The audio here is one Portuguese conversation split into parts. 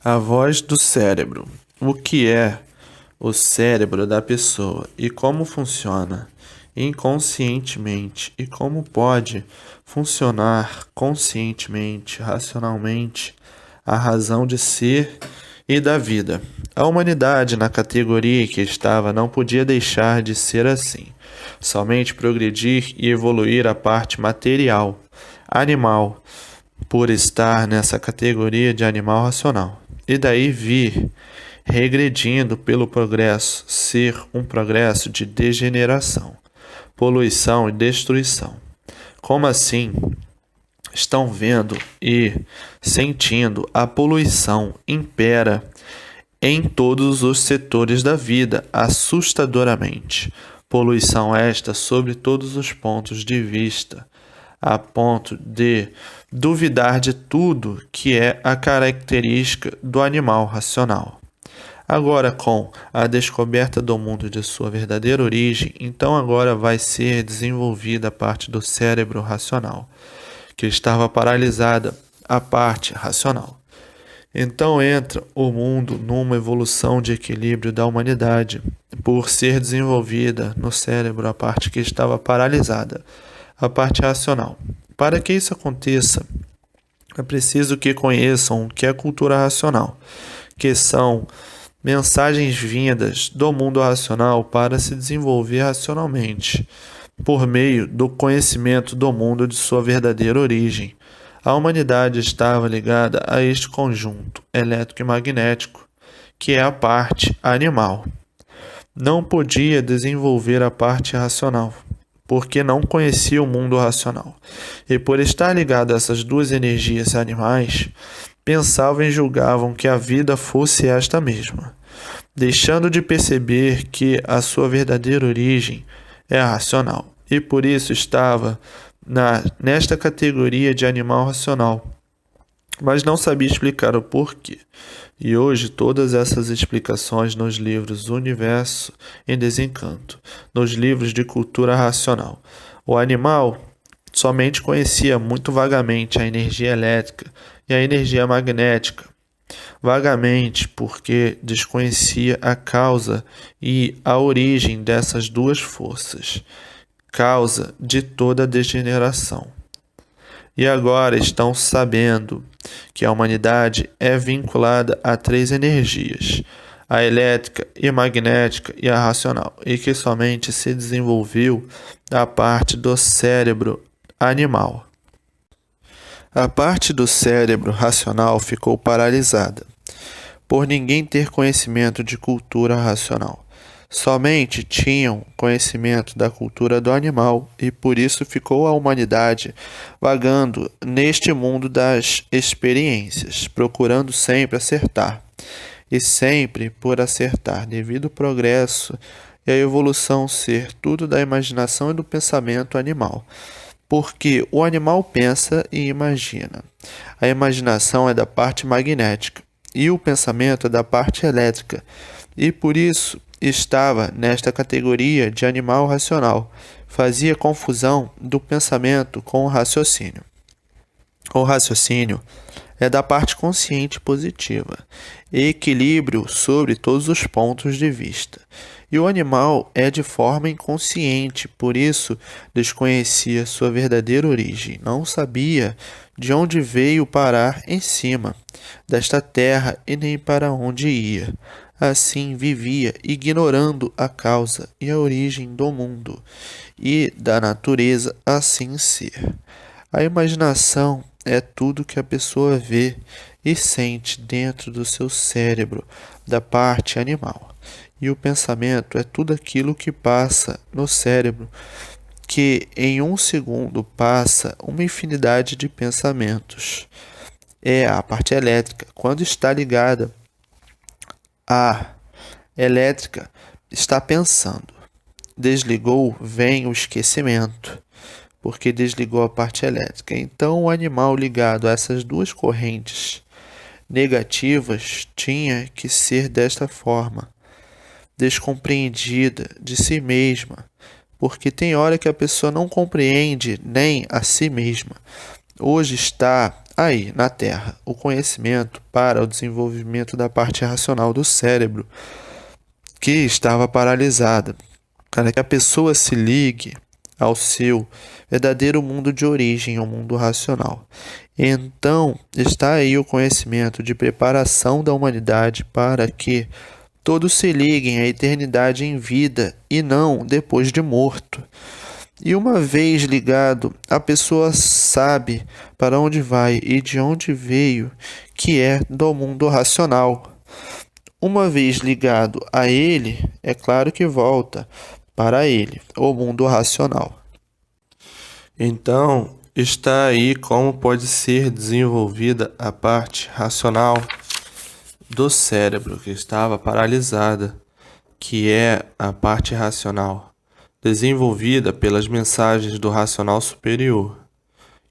A voz do cérebro. O que é o cérebro da pessoa e como funciona inconscientemente e como pode funcionar conscientemente, racionalmente, a razão de ser e da vida. A humanidade, na categoria que estava, não podia deixar de ser assim. Somente progredir e evoluir a parte material, animal, por estar nessa categoria de animal racional. E daí vir regredindo pelo progresso, ser um progresso de degeneração, poluição e destruição. Como assim? Estão vendo e sentindo a poluição impera em todos os setores da vida, assustadoramente. Poluição esta sobre todos os pontos de vista, a ponto de duvidar de tudo que é a característica do animal racional. Agora, com a descoberta do mundo de sua verdadeira origem, então agora vai ser desenvolvida a parte do cérebro racional, que estava paralisada, a parte racional. Então entra o mundo numa evolução de equilíbrio da humanidade, por ser desenvolvida no cérebro a parte que estava paralisada, a parte racional. Para que isso aconteça, é preciso que conheçam o que é cultura racional, que são mensagens vindas do mundo racional para se desenvolver racionalmente, por meio do conhecimento do mundo de sua verdadeira origem. A humanidade estava ligada a este conjunto elétrico e magnético, que é a parte animal. Não podia desenvolver a parte racional, porque não conhecia o mundo racional. E por estar ligado a essas duas energias animais, pensavam e julgavam que a vida fosse esta mesma, deixando de perceber que a sua verdadeira origem é a racional, e por isso estava nesta categoria de animal racional, mas não sabia explicar o porquê. E hoje todas essas explicações nos livros Universo em Desencanto, nos livros de cultura racional. O animal somente conhecia muito vagamente a energia elétrica e a energia magnética, vagamente porque desconhecia a causa e a origem dessas duas forças, causa de toda a degeneração. E agora estão sabendo que a humanidade é vinculada a três energias, a elétrica e magnética e a racional, e que somente se desenvolveu a parte do cérebro animal. A parte do cérebro racional ficou paralisada, por ninguém ter conhecimento de cultura racional. Somente tinham conhecimento da cultura do animal e por isso ficou a humanidade vagando neste mundo das experiências, procurando sempre acertar. E sempre por acertar, devido ao progresso e a evolução ser tudo da imaginação e do pensamento animal. Porque o animal pensa e imagina. A imaginação é da parte magnética e o pensamento é da parte elétrica. E por isso estava nesta categoria de animal racional. Fazia confusão do pensamento com o raciocínio. O raciocínio é da parte consciente positiva, equilíbrio sobre todos os pontos de vista. E o animal é de forma inconsciente, por isso desconhecia sua verdadeira origem, não sabia de onde veio parar em cima desta terra e nem para onde ia. Assim vivia, ignorando a causa e a origem do mundo e da natureza assim ser. A imaginação é tudo que a pessoa vê e sente dentro do seu cérebro, da parte animal. E o pensamento é tudo aquilo que passa no cérebro, que em um segundo passa uma infinidade de pensamentos. É a parte elétrica, quando está ligada à elétrica, está pensando. Desligou, vem o esquecimento, porque desligou a parte elétrica. Então, o animal ligado a essas duas correntes negativas tinha que ser desta forma, descompreendida de si mesma, porque tem hora que a pessoa não compreende nem a si mesma. Hoje está aí, na Terra, o conhecimento para o desenvolvimento da parte racional do cérebro, que estava paralisada, para que a pessoa se ligue ao seu verdadeiro mundo de origem, ao mundo racional. Então, está aí o conhecimento de preparação da humanidade para que todos se liguem à eternidade em vida e não depois de morto. E uma vez ligado, a pessoa sabe para onde vai e de onde veio, que é do mundo racional. Uma vez ligado a ele, é claro que volta para ele, o mundo racional. Então, está aí como pode ser desenvolvida a parte racional do cérebro que estava paralisada, que é a parte racional, desenvolvida pelas mensagens do racional superior.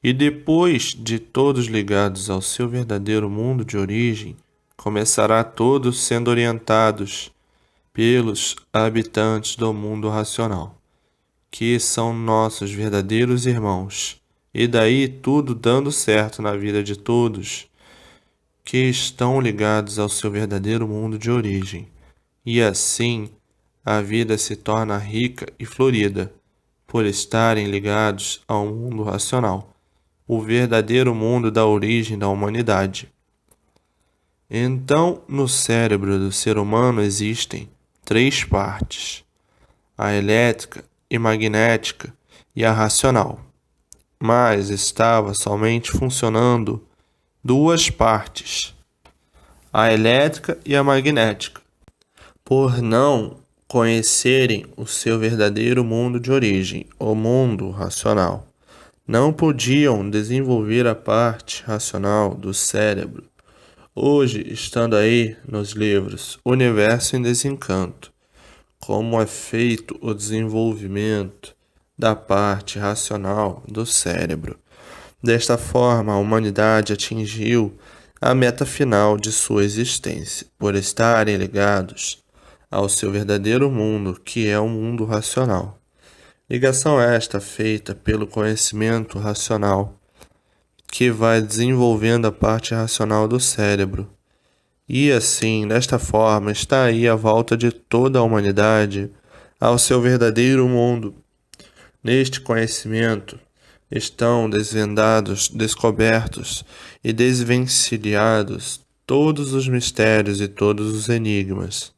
E depois de todos ligados ao seu verdadeiro mundo de origem, começará todos sendo orientados pelos habitantes do mundo racional, que são nossos verdadeiros irmãos, e daí tudo dando certo na vida de todos que estão ligados ao seu verdadeiro mundo de origem. E assim a vida se torna rica e florida, por estarem ligados ao mundo racional, o verdadeiro mundo da origem da humanidade. Então, no cérebro do ser humano existem 3 partes: a elétrica e magnética e a racional. Mas estava somente funcionando 2 partes, a elétrica e a magnética, por não conhecerem o seu verdadeiro mundo de origem, o mundo racional. Não podiam desenvolver a parte racional do cérebro. Hoje, estando aí nos livros Universo em Desencanto, como é feito o desenvolvimento da parte racional do cérebro. Desta forma, a humanidade atingiu a meta final de sua existência, por estarem ligados ao seu verdadeiro mundo, que é o mundo racional. Ligação esta feita pelo conhecimento racional, que vai desenvolvendo a parte racional do cérebro. E assim, desta forma, está aí a volta de toda a humanidade ao seu verdadeiro mundo. Neste conhecimento estão desvendados, descobertos e desvencilhados todos os mistérios e todos os enigmas.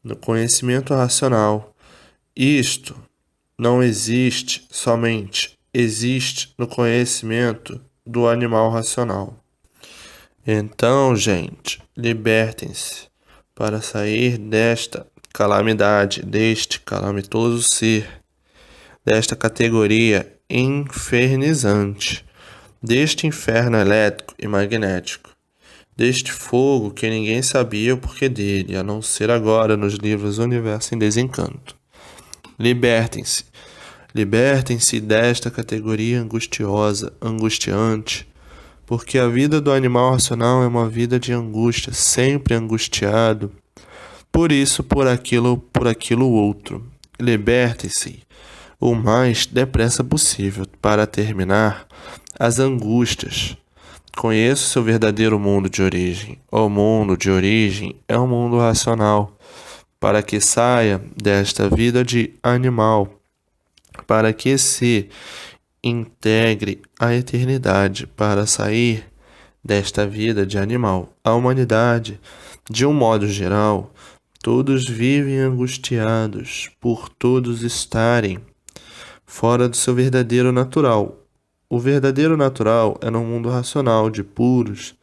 No conhecimento racional, isto não existe somente, existe no conhecimento do animal racional. Então, gente, libertem-se para sair desta calamidade, deste calamitoso ser, desta categoria infernizante, deste inferno elétrico e magnético, deste fogo que ninguém sabia o porquê dele, a não ser agora nos livros Universo em Desencanto. Libertem-se. Libertem-se desta categoria angustiosa, angustiante, porque a vida do animal racional é uma vida de angústia, sempre angustiado, por isso, por aquilo outro. Libertem-se o mais depressa possível para terminar as angústias. Conheça o seu verdadeiro mundo de origem. O mundo de origem é o mundo racional, para que saia desta vida de animal, para que se integre à eternidade, para sair desta vida de animal. A humanidade, de um modo geral, todos vivem angustiados por todos estarem fora do seu verdadeiro natural. O verdadeiro natural é no mundo racional de puros,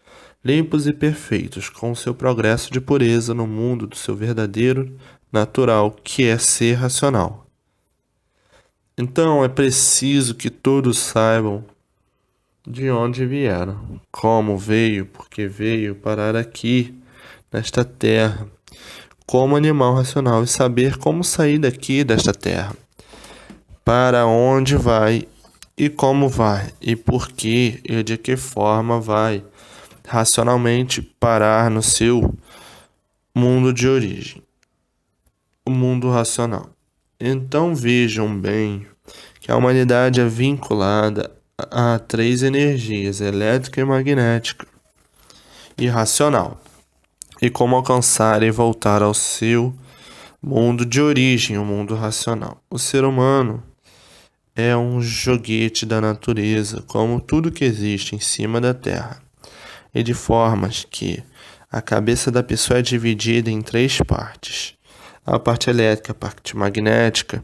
limpos e perfeitos, com seu progresso de pureza no mundo do seu verdadeiro natural, que é ser racional. Então é preciso que todos saibam de onde vieram, como veio, porque veio parar aqui, nesta terra, como animal racional, e saber como sair daqui, desta terra, para onde vai e como vai, e por que e de que forma vai racionalmente parar no seu mundo de origem, o mundo racional. Então vejam bem que a humanidade é vinculada a três energias, elétrica e magnética, e racional, e como alcançar e voltar ao seu mundo de origem, o mundo racional. O ser humano é um joguete da natureza, como tudo que existe em cima da Terra, e de formas que a cabeça da pessoa é dividida em três partes: a parte elétrica, a parte magnética,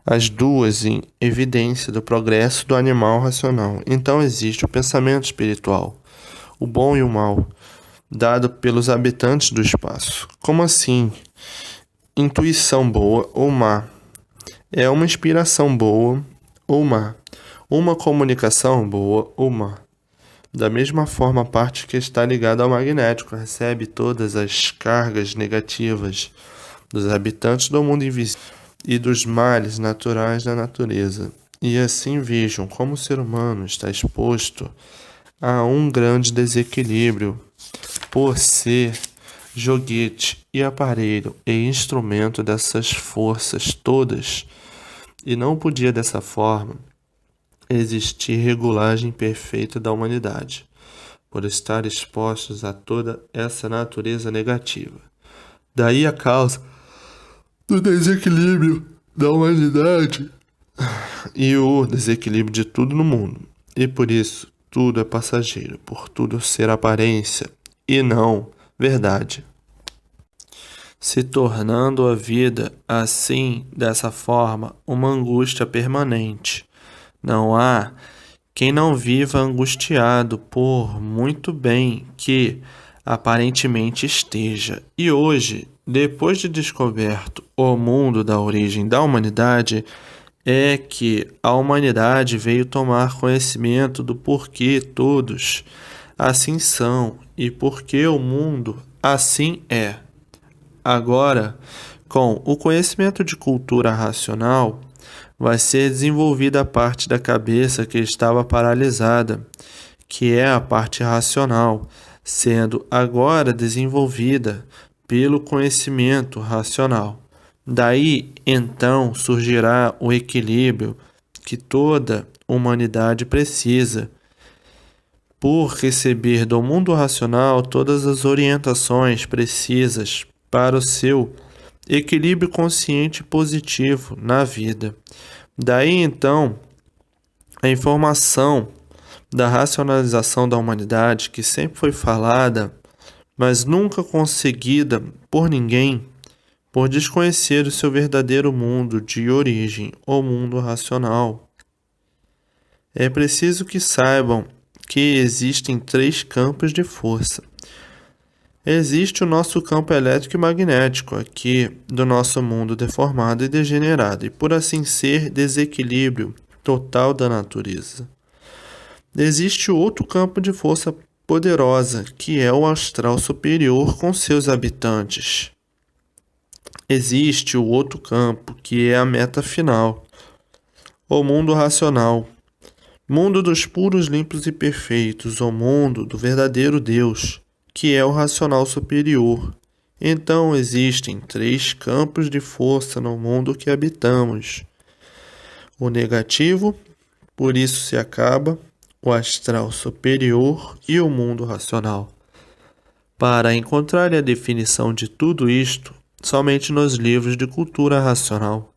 as duas em evidência do progresso do animal racional. Então existe o pensamento espiritual, o bom e o mal, dado pelos habitantes do espaço. Como assim? Intuição boa ou má? É uma inspiração boa ou má? Uma comunicação boa ou má? Da mesma forma, a parte que está ligada ao magnético recebe todas as cargas negativas dos habitantes do mundo invisível e dos males naturais da natureza. E assim vejam como o ser humano está exposto a um grande desequilíbrio por ser joguete e aparelho e instrumento dessas forças todas, e não podia dessa forma existir regulagem perfeita da humanidade, por estar expostos a toda essa natureza negativa. Daí a causa do desequilíbrio da humanidade e o desequilíbrio de tudo no mundo. E por isso tudo é passageiro, por tudo ser aparência e não verdade, se tornando a vida assim, dessa forma, uma angústia permanente. Não há quem não viva angustiado por muito bem que aparentemente esteja. E hoje, depois de descoberto o mundo da origem da humanidade, é que a humanidade veio tomar conhecimento do porquê todos assim são e porquê o mundo assim é. Agora, com o conhecimento de cultura racional, vai ser desenvolvida a parte da cabeça que estava paralisada, que é a parte racional, sendo agora desenvolvida pelo conhecimento racional. Daí, então, surgirá o equilíbrio que toda humanidade precisa, por receber do mundo racional todas as orientações precisas para o seu equilíbrio consciente positivo na vida. Daí então, a informação da racionalização da humanidade, que sempre foi falada, mas nunca conseguida por ninguém, por desconhecer o seu verdadeiro mundo de origem, o mundo racional. É preciso que saibam que existem três campos de força. Existe o nosso campo elétrico e magnético, aqui do nosso mundo deformado e degenerado, e por assim ser, desequilíbrio total da natureza. Existe outro campo de força poderosa, que é o astral superior com seus habitantes. Existe o outro campo, que é a meta final, o mundo racional, mundo dos puros, limpos e perfeitos, o mundo do verdadeiro Deus, que é o racional superior. Então existem três campos de força no mundo que habitamos: o negativo, por isso se acaba, o astral superior e o mundo racional. Para encontrar a definição de tudo isto, somente nos livros de cultura racional,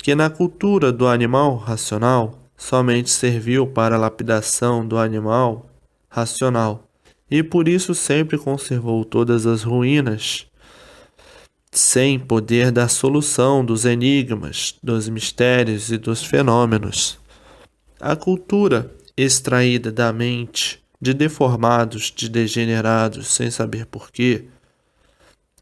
que na cultura do animal racional somente serviu para a lapidação do animal racional, e por isso sempre conservou todas as ruínas, sem poder dar solução dos enigmas, dos mistérios e dos fenômenos. A cultura extraída da mente de deformados, de degenerados, sem saber porquê,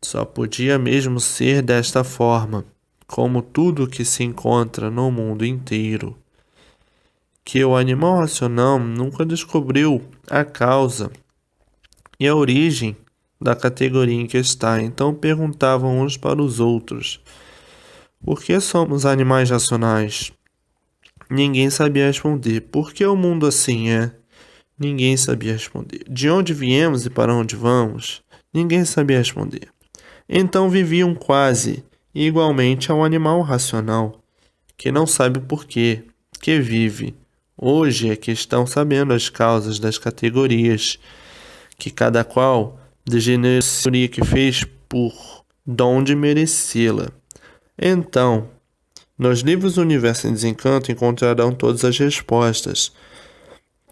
só podia mesmo ser desta forma, como tudo que se encontra no mundo inteiro, que o animal racional nunca descobriu a causa e a origem da categoria em que está. Então perguntavam uns para os outros: por que somos animais racionais? Ninguém sabia responder. Por que o mundo assim é? Ninguém sabia responder. De onde viemos e para onde vamos? Ninguém sabia responder. Então viviam quase igualmente ao animal racional, que não sabe o porquê, que vive Hoje é que estão sabendo as causas das categorias, que cada qual degenerou que fez por dom de merecê-la. Então, nos livros Universo em Desencanto encontrarão todas as respostas,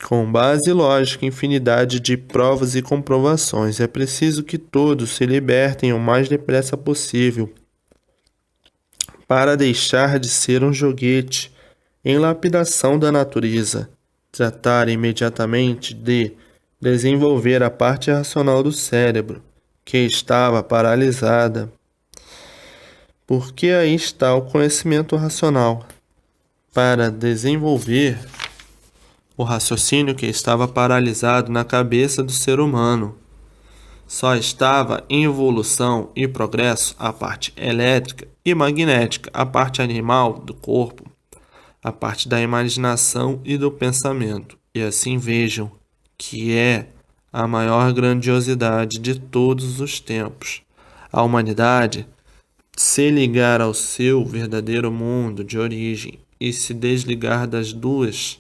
com base lógica, infinidade de provas e comprovações. É preciso que todos se libertem o mais depressa possível para deixar de ser um joguete em lapidação da natureza. Tratar imediatamente de desenvolver a parte racional do cérebro, que estava paralisada. Porque aí está o conhecimento racional, para desenvolver o raciocínio que estava paralisado na cabeça do ser humano. Só estava em evolução e progresso a parte elétrica e magnética, a parte animal do corpo, a parte da imaginação e do pensamento. E assim vejam que é a maior grandiosidade de todos os tempos. A humanidade se ligar ao seu verdadeiro mundo de origem e se desligar das duas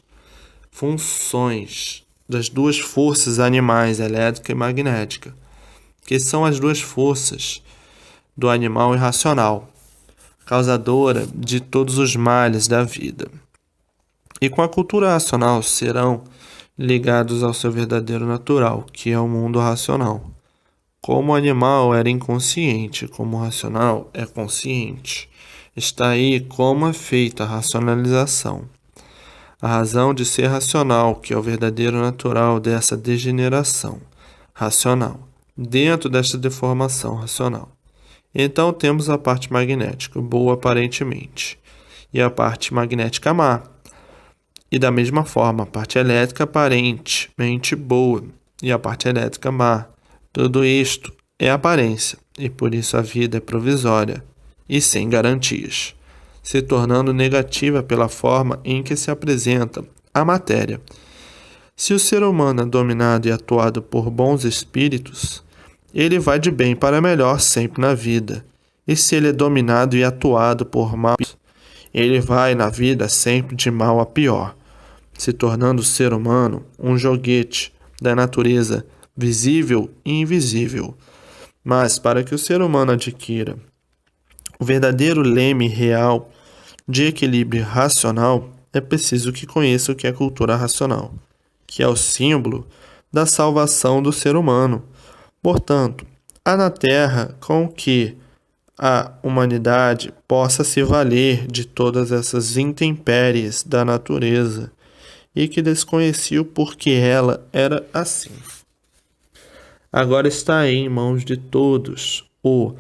funções, das duas forças animais, elétrica e magnética, que são as duas forças do animal irracional, causadora de todos os males da vida. E com a cultura racional serão ligados ao seu verdadeiro natural, que é o mundo racional. Como o animal era inconsciente, como o racional é consciente. Está aí como é feita a racionalização. A razão de ser racional, que é o verdadeiro natural dessa degeneração racional, dentro desta deformação racional. Então temos a parte magnética, boa aparentemente, e a parte magnética má. E da mesma forma, a parte elétrica aparentemente boa e a parte elétrica má. Tudo isto é aparência, e por isso a vida é provisória e sem garantias, se tornando negativa pela forma em que se apresenta a matéria. Se o ser humano é dominado e atuado por bons espíritos, ele vai de bem para melhor sempre na vida. E se ele é dominado e atuado por maus, ele vai na vida sempre de mal a pior, se tornando o ser humano um joguete da natureza visível e invisível. Mas para que o ser humano adquira o verdadeiro leme real de equilíbrio racional, é preciso que conheça o que é cultura racional, que é o símbolo da salvação do ser humano. Portanto, há na Terra com que a humanidade possa se valer de todas essas intempéries da natureza e que desconhecia o porquê ela era assim. Agora está aí em mãos de todos o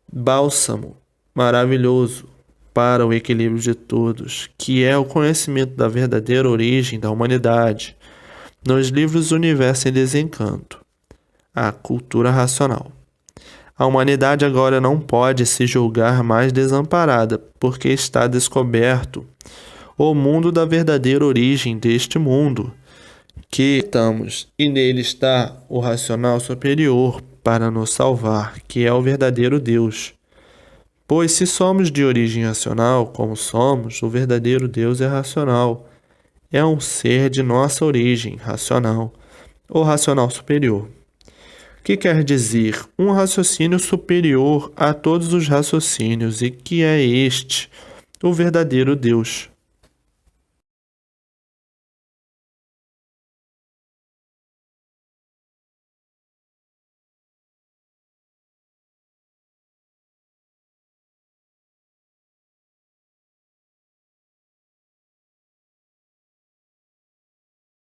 bálsamo maravilhoso para o equilíbrio de todos, que é o conhecimento da verdadeira origem da humanidade, nos livros Universo em Desencanto, a cultura racional. A humanidade agora não pode se julgar mais desamparada, porque está descoberto o mundo da verdadeira origem deste mundo que estamos, e nele está o racional superior para nos salvar, que é o verdadeiro Deus. Pois se somos de origem racional, como somos, o verdadeiro Deus é racional. É um ser de nossa origem racional, ou racional superior. Que quer dizer um raciocínio superior a todos os raciocínios, e que é este o verdadeiro Deus.